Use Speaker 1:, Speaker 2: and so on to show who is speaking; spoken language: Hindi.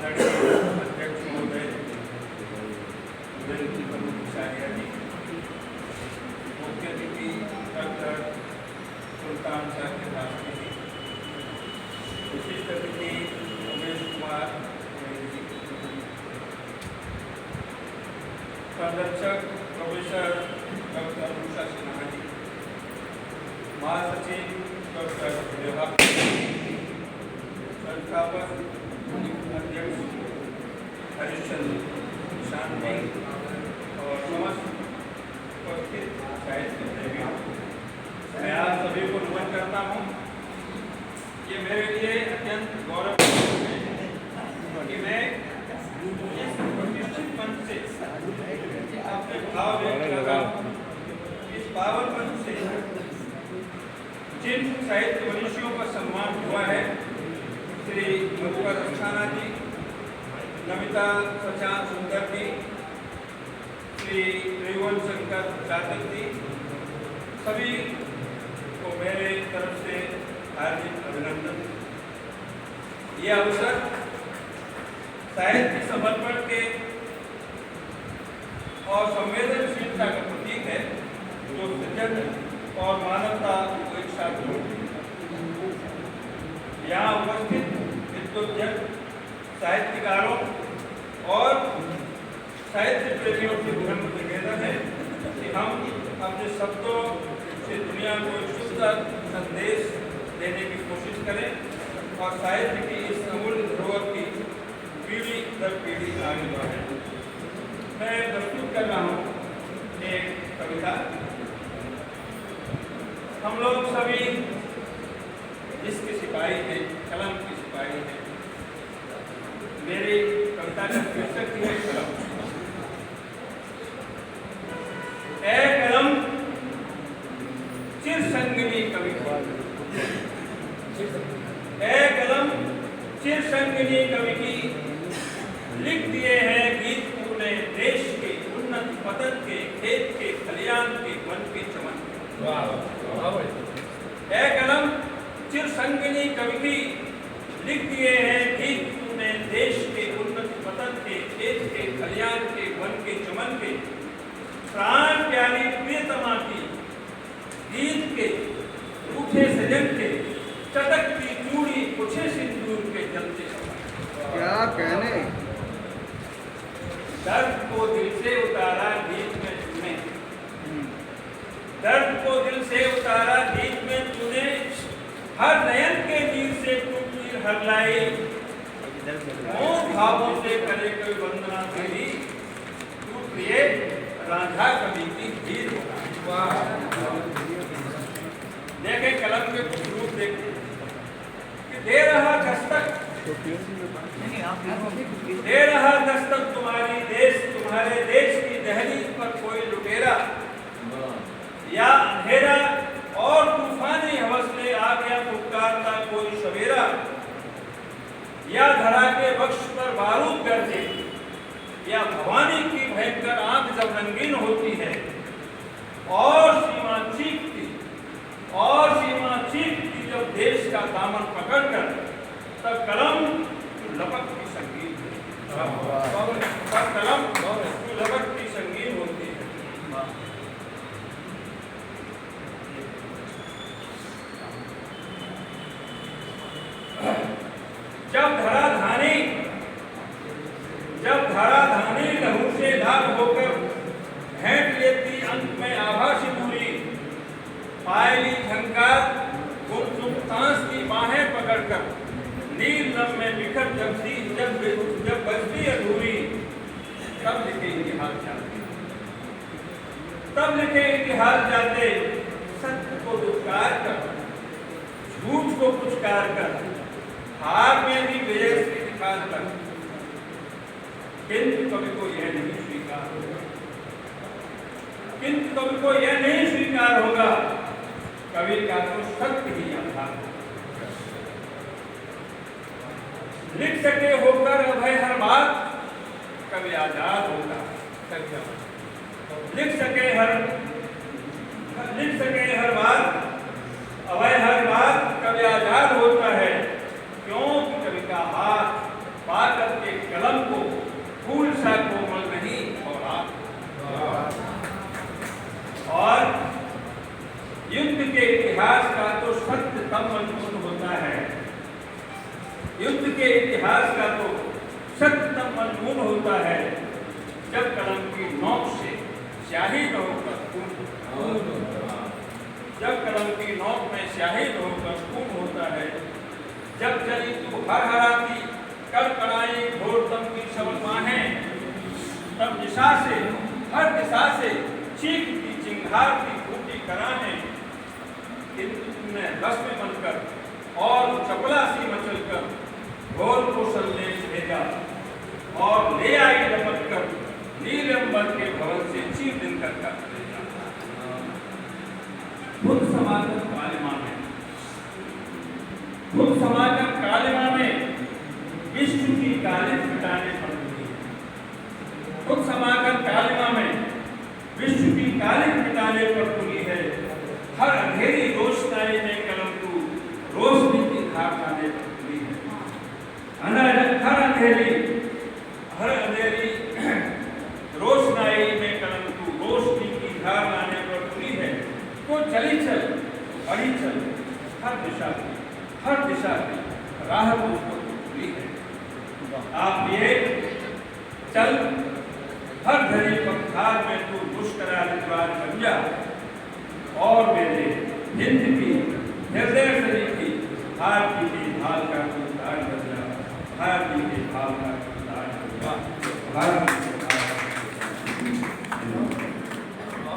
Speaker 1: आदरणीय अध्यक्ष महोदय जी, मुख्य अतिथि डॉक्टर सुल्तान साहब के जी, विशिष्ट अतिथि उमेश कुमार जी, संरक्षक प्रोफेसर डॉक्टर उषा सिन्हा जी, महासचिव डॉक्टर विभाग, संस्थापक अध्यक्ष हरिश्चंद्र शांति और समस्त उपस्थित साहित्य प्रेमियों, मैं आप सभी को नमन करता हूँ। ये मेरे लिए अत्यंत गौरव है कि मैं इस प्रतिष्ठित मंच से अपने भाव व्यक्त कर रहा हूँ। इस पावन मंच से जिन साहित्य मनीषियों का सम्मान हुआ है, श्री मधुकर अस्थाना जी, नमिता प्रशांत सुंदर जी, श्री त्रिभुवन शंकर जातक जी, सभी को मेरे तरफ से हार्दिक अभिनंदन। यह अवसर साहित्य समर्पण के और संवेदनशीलता का प्रतीक है, जो सृजन और मानवता को एक साथ जोड़ती है। यहाँ उपस्थित विद्वजन, साहित्यकारों और साहित्य प्रेमियों से विनम्र निवेदन है कि हम अपने शब्दों से दुनिया को एक शुद्ध संदेश देने की कोशिश करें और साहित्य की इस अमूल्य धरोहर की पीढ़ी दर पीढ़ी आगे बढ़ाएं। मैं प्रस्तुत कर रहा हूँ एक कविता। हम लोग सभी जिसके सिपाही थे, कलम के सिपाही थे। मेरी कविता का शीर्षक है कलम। ए कलम चिर संगिनी कवि, ए कलम चिर संगिनी कवि की, लिख दिए हैं गीत पूरे देश के, उन्नत पतन के, खेत के, खलियान के, वन के, चमन के। ए कलम चिर संगिनी कवि की, लिख दिए हैं गीत तूने देश के, उन्नत पतन के, खेत के, खलियान के, वन के, चमन के, प्राण प्यारी प्रियतमा की, गीत के, रूठे सजन के, चटकती चूड़ी कुछे सिंदूर के, जलते
Speaker 2: क्या कहने।
Speaker 1: दर्द को दिल से उतारा गीत में तूने, दर्द को दिल से उतारा गीत में तूने, हर नयन के नीर से तू पीर हर लाई, मोह भावों से करे कोई वंदना तेरी, तू प्रिय रांझा कवि की वीर होगा। देखें कलम के रूप देखें कि दे रहा दस्तक, दे रहा दस्तक तुम्हारी देश, तुम्हारे देश की दहलीज पर कोई लुटेरा या अंधेरा और तूफानी हवस ले आ गया पुकारता कोई सवेरा, या धरा के बख्श पर बारूद गरजे, या भवानी की भयंकर आंख जब रंगीन होती है और सीमा चीखती, और सीमा चीखती जब देश का दामन पकड़कर, तब कलम लपकती संगीत, तब कलम लपकती संगीत होती है। जब धरा धानी लहू से लाल होकर भेंट लेती अंत में आभासी दूरी, पायली झंकार गुमसुम सांस की बाहें पकड़कर, नील नभ में बिखर जगती जब बजती अधूरी, तब लिखे इतिहास जाते, तब लिखे इतिहास जाते, सत्य को दुष्कार कर, झूठ को पुचकार कर, हार में भी विजय से दिखा कर, किंतु कवि को यह नहीं स्वीकार होगा, किंतु कवि को यह नहीं स्वीकार होगा, कवि का तो सत्य ही आधार होगा। लिख सके होकर अभय हर बात, कवि आजाद होगा। लिख सके हर बात, अभय हर बात, कवि आजाद होता है। क्योंकि कवि का हाथ पाकर के कलम की नोक से स्याही होकर जब कलम की नोक में स्याही होकर खून होता है, जब चली तू हर हराती कड़कड़ाई घोर दम की शब्द माहें, तब दिशा से हर दिशा से चीख की चिंगार की फूटी कराहें, किंतु तुमने रस में बनकर और चपला सी मचलकर घोर को संदेश भेजा और ले आई लपट कर नील अंबर के भवन से चीर दिन कर खुद समागम कालिमा में, खुद समागम कालिमा में विष्णु की कालिम मिटाने पर तुली है। खुद समागम कालिमा में विष्णु की कालिम मिटाने पर तुली है। हर अंधेरी रोशनाई में कलम तू रोशनी की धार लाने पर तुली है। हर अंधेरी रोशनाई में कलम तू रोशनी की धार लाने पर तुली है। तो चली चल, बढ़ी चल, हर दिशा की राह तुझको खुली है। आप ये चल हर घड़ी पखार में तू मुस्करा विद्वान बन जा और मेरे हिंद की हृदय से लिखी भारती की ढाल का तू उतार बन जा, भारती की ढाल का तू उतार बन जा।